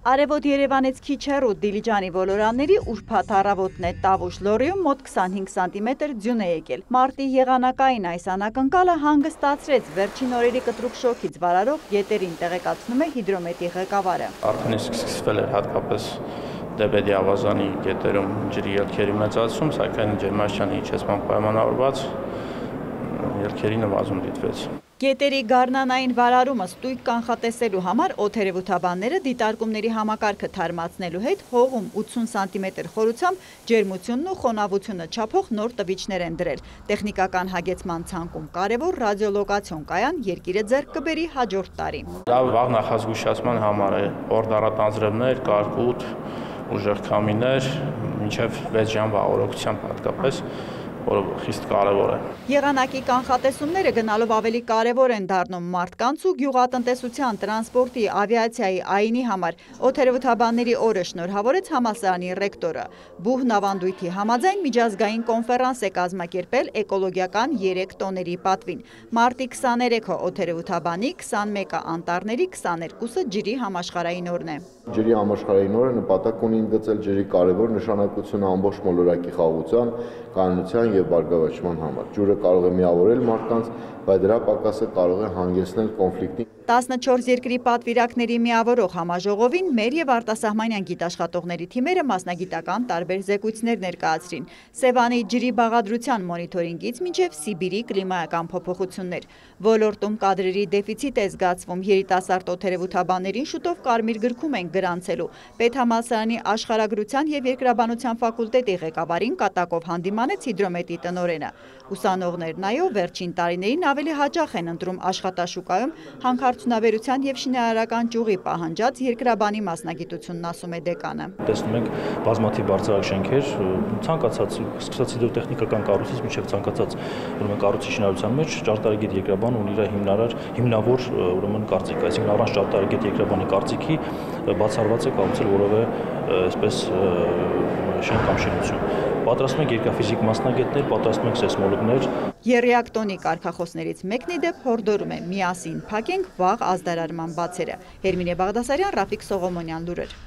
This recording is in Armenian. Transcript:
Արևոտ Երևանից քիչ հեռու Դիլիջանի ոլորանների ուրբաթ առավոտն է Տավուշ լորիում մոտ 25 սանտիմետր ձյուն է եկել։ Մարտի եղանակային այս անակնկալը հանգստացրեց վերջին օրերի կտրուկ շոգից վարարող գետերին, տեղեկացնում է հիդրոմետի ղեկավարը։ Արդեն իսկ սկսվել էր հատկապես Դեբեդի ավազանի գետերում ջրի ելքերի մեծացում, սակայն ջերմաստիճանի իջեցման պայմանավորված ելքերի նվազում դիտվեց։ Գետերի գարնանային վարարումը ստույգ կանխատեսելու համար օդերևութաբանները դիտարկումների համակարգը թարմացնելու հետ հողում 80 սանտիմետր խորությամբ ջերմությունն ու խոնավությունը չափող նոր տվիչներ են դրել։ Տեխնիկական հագեցման ցանկում կարևոր ռադիոլոկացիոն կայան երկիրը ձեռք կբերի հաջորդ տարի։ Դա վաղ նախազգուշացման համար է, օրդառատ անձրևներ, կարկուտ, ուժեղ քամիներ, մինչև 6 ժամվա օրոքությամբ հատկապես, որը խիստ կարևոր է։ Եղանակի կանխատեսումները գնալով ավելի կարևոր են դառնում մարդկանց ու գյուղատնտեսության, տրանսպորտի, ավիացիայի, ԱԻՆ-ի համար։ Օդերևութաբանների օրը շնորհավորեց համալսարանի ռեկտորը։ Բուհն ավանդույթի համաձայն միջազգային կոնֆերանս է կազմակերպել էկոլոգիական 3 տոների պատվին։ Մարտի 23-ը օդերևութաբանի, 21-ը անտառների, 22-ը ջրի համաշխարհային օրն է։ Ջրի համաշխարհային օրը նպատակ ունի ընդգծել ջրի կարևոր նշանակությունը ամբողջ մոլորակի խաղաղության, կայունության և բարգավաճման համար։ Ջուրը կարող է միավորել մարդկանց, բայց դրա պակասը կարող է հանգեցնել կոնֆլիկտի։ 14 երկրի պատվիրակների միավորող համաժողովին մեր և արտասահմանյան գիտաշխատողների թիմերը մասնագիտական տարբեր զեկույցներ ներկայացրին։ Սևանի ջրի բաղադրության մոնիթորինգից մինչև Սիբիրի կլիմայական փոփոխություններ։ Ոլորտում կադրերի դեֆիցիտ է զգացվում, երիտասարդ օդերևութաբաններին շուտով կարմիր գրքում են գրանցելու։ Պետհամալսարանի աշխարհագրության և երկրաբանության ֆակուլտետի ղեկավարին կատակով հանդիմանեց հիդրոմետի տնօրենը։ Ուսանողներն այո, վերջին տարիներին ավելի հաճախ են ընտրում աշխատաշուկայում հանքարդյունաբերության և շինարարական ճյուղի պահանջած երկրաբանի մասնագիտությունն, ասում է դեկանը։ Տեսնում ենք բազմաթիվ բարձրակ շենքեր, ցանկացած սկսած հիդրոտեխնիկական կառույցից մինչև ցանկացած կառույցի շինարարության մեջ ճարտարագետ երկրաբան ունի իր հիմնավոր կարծիք, այսինքն առանց ճարտարագետ երկրաբանի կարծիքի բացառված է կառուցել որևէ այսպես շենք կամ շինություն։ Պատրաստում ենք երկրաֆիզիկ մասնագետներ, պատրաստում ենք սեյսմոլոգներ։ Եռեակտոնի կարգախոսներից մեկն ի դեպ հորդորում է միասին փակենք վաղ ազդարարման բացերը։ Հերմինե Բաղդասարյան, Ռաֆիկ Սողոմոնյան, լուրեր։